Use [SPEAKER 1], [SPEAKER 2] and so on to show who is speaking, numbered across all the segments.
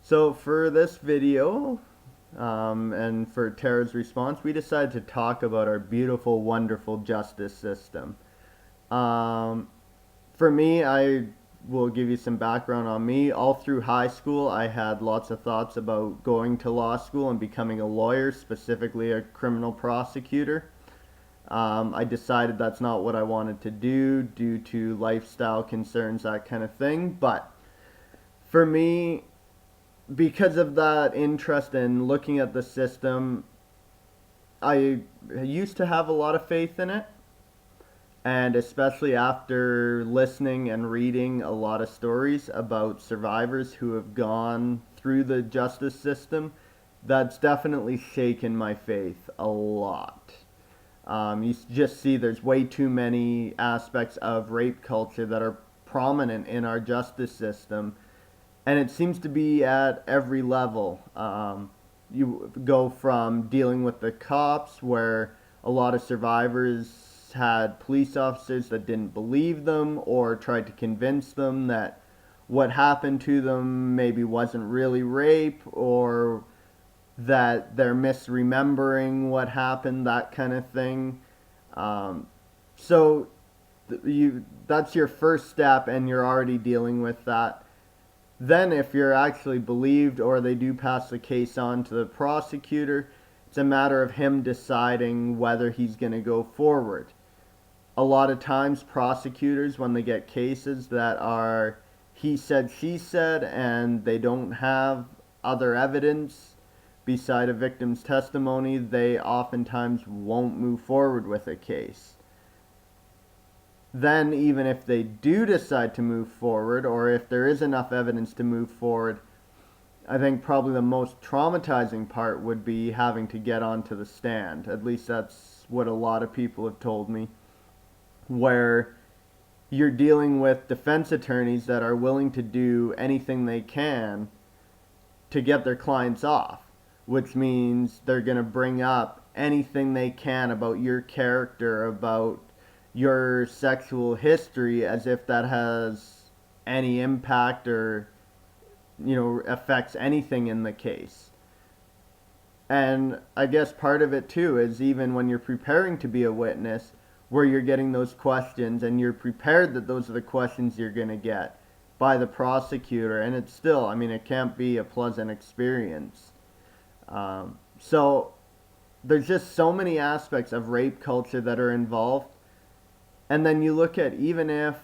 [SPEAKER 1] So for this video, and for Tara's response, we decided to talk about our beautiful, wonderful justice system. Um, for me, I will give you some background on me. All through high school, I had lots of thoughts about going to law school and becoming a lawyer, specifically a criminal prosecutor. I decided that's not what I wanted to do due to lifestyle concerns, that kind of thing. But for me, because of that interest in looking at the system, I used to have a lot of faith in it. And especially after listening and reading a lot of stories about survivors who have gone through the justice system, that's definitely shaken my faith a lot. You just see there's way too many aspects of rape culture that are prominent in our justice system, and it seems to be at every level. You go from dealing with the cops, where a lot of survivors had police officers that didn't believe them or tried to convince them that what happened to them maybe wasn't really rape, or that they're misremembering what happened, that kind of thing. Um, so you that's your first step, and you're already dealing with that. Then, if you're actually believed or they do pass the case on to the prosecutor, it's a matter of him deciding whether he's going to go forward. A lot of times, prosecutors, when they get cases that are he said, she said, and they don't have other evidence beside a victim's testimony, they oftentimes won't move forward with a case. Then, even if they do decide to move forward, or if there is enough evidence to move forward, I think probably the most traumatizing part would be having to get onto the stand. At least that's what a lot of people have told me, where you're dealing with defense attorneys that are willing to do anything they can to get their clients off, which means they're going to bring up anything they can about your character, about your sexual history, as if that has any impact or affects anything in the case. And I guess part of it too is, even when you're preparing to be a witness, where you're getting those questions and you're prepared that those are the questions you're going to get by the prosecutor, and it's still, I mean, it can't be a pleasant experience. So there's just so many aspects of rape culture that are involved. And then you look at, even if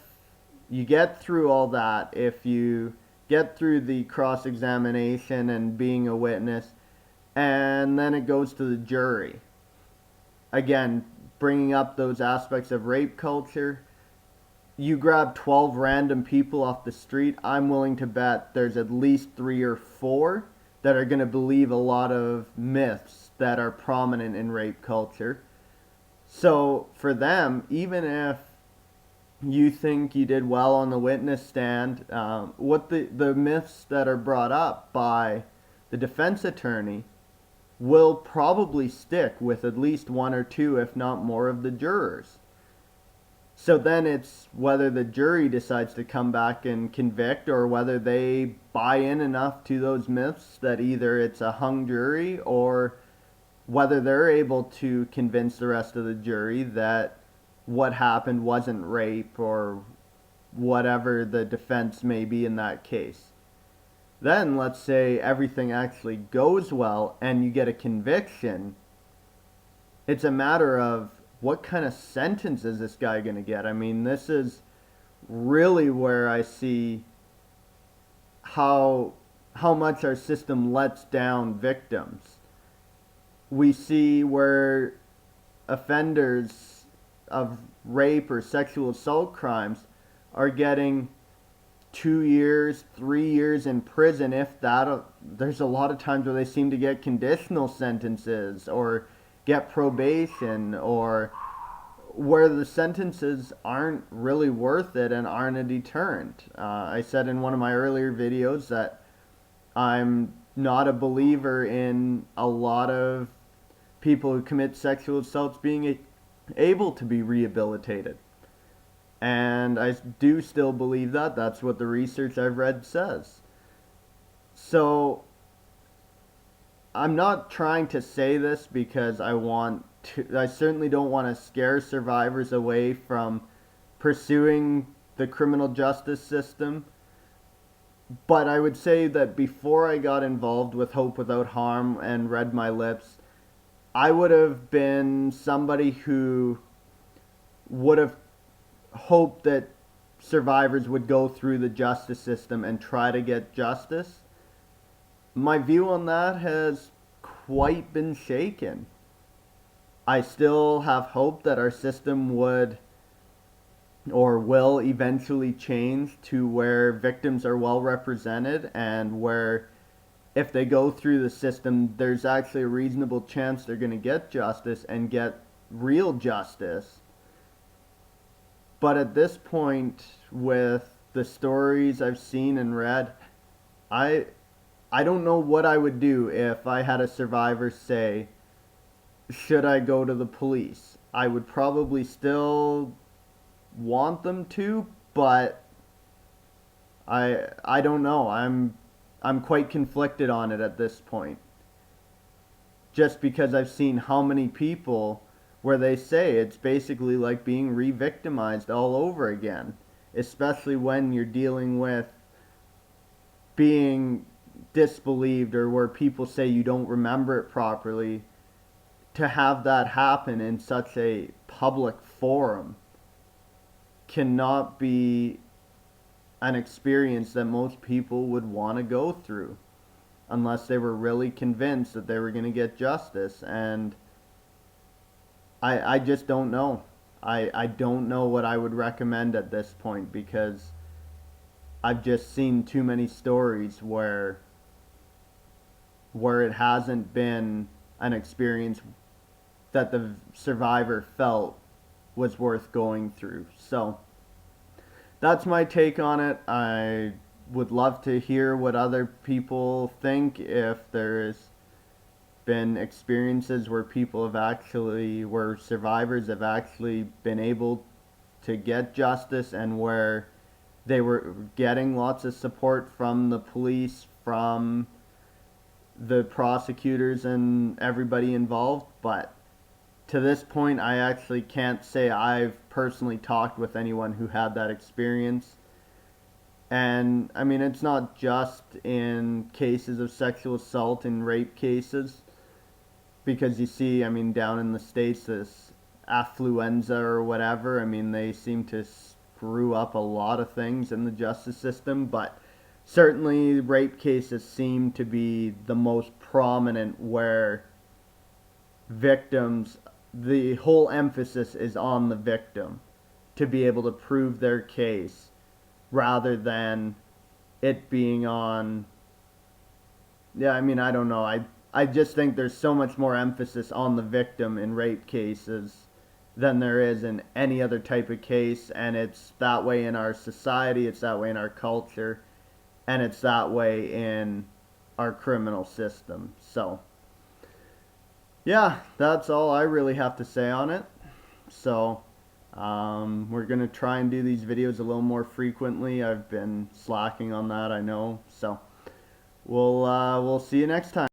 [SPEAKER 1] you get through all that, if you get through the cross examination and being a witness, and then it goes to the jury. Again, bringing up those aspects of rape culture, you grab 12 random people off the street, I'm willing to bet there's at least 3 or 4 that are going to believe a lot of myths that are prominent in rape culture. So for them, even if you think you did well on the witness stand, what the myths that are brought up by the defense attorney will probably stick with at least 1 or 2, if not more, of the jurors. So then it's whether the jury decides to come back and convict, or whether they buy in enough to those myths that either it's a hung jury, or whether they're able to convince the rest of the jury that what happened wasn't rape, or whatever the defense may be in that case. Then let's say everything actually goes well and you get a conviction. It's a matter of, what kind of sentence is this guy going to get? I mean, this is really where I see how much our system lets down victims. We see where offenders of rape or sexual assault crimes are getting 2 years, 3 years in prison, if that. There's a lot of times where they seem to get conditional sentences or get probation, or where the sentences aren't really worth it and aren't a deterrent. I said in one of my earlier videos that I'm not a believer in a lot of people who commit sexual assaults being able to be rehabilitated. And I do still believe that. That's what the research I've read says. So I'm not trying to say this because I certainly don't want to scare survivors away from pursuing the criminal justice system. But I would say that before I got involved with Hope Without Harm and read my lips, I would have been somebody who would have hoped that survivors would go through the justice system and try to get justice. My view on that has quite been shaken. I still have hope that our system would or will eventually change to where victims are well represented and where if they go through the system, there's actually a reasonable chance they're going to get justice and get real justice. But at this point, with the stories I've seen and read, I I don't know what I would do if I had a survivor say, should I go to the police? I would probably still want them to, but I don't know. I'm quite conflicted on it at this point. Just because I've seen how many people where they say it's basically like being re-victimized all over again, especially when you're dealing with being disbelieved or where people say you don't remember it properly. To have that happen in such a public forum cannot be an experience that most people would want to go through unless they were really convinced that they were going to get justice. And I just don't know. I don't know what I would recommend at this point because I've just seen too many stories where it hasn't been an experience that the survivor felt was worth going through. So that's my take on it. I would love to hear what other people think, if there's been experiences where where survivors have actually been able to get justice and where they were getting lots of support from the police, from the prosecutors and everybody involved. But to this point, I actually can't say I've personally talked with anyone who had that experience. And I mean, it's not just in cases of sexual assault and rape cases, because you see, I mean, down in the States, this affluenza or whatever, I mean, they seem to screw up a lot of things in the justice system, but certainly rape cases seem to be the most prominent where victims, the whole emphasis is on the victim to be able to prove their case rather than it being on, yeah, I mean, I don't know. I just think there's so much more emphasis on the victim in rape cases than there is in any other type of case, and it's that way in our society, it's that way in our culture, and it's that way in our criminal system. So yeah, that's all I really have to say on it. So we're going to try and do these videos a little more frequently. I've been slacking on that, I know. So we'll see you next time.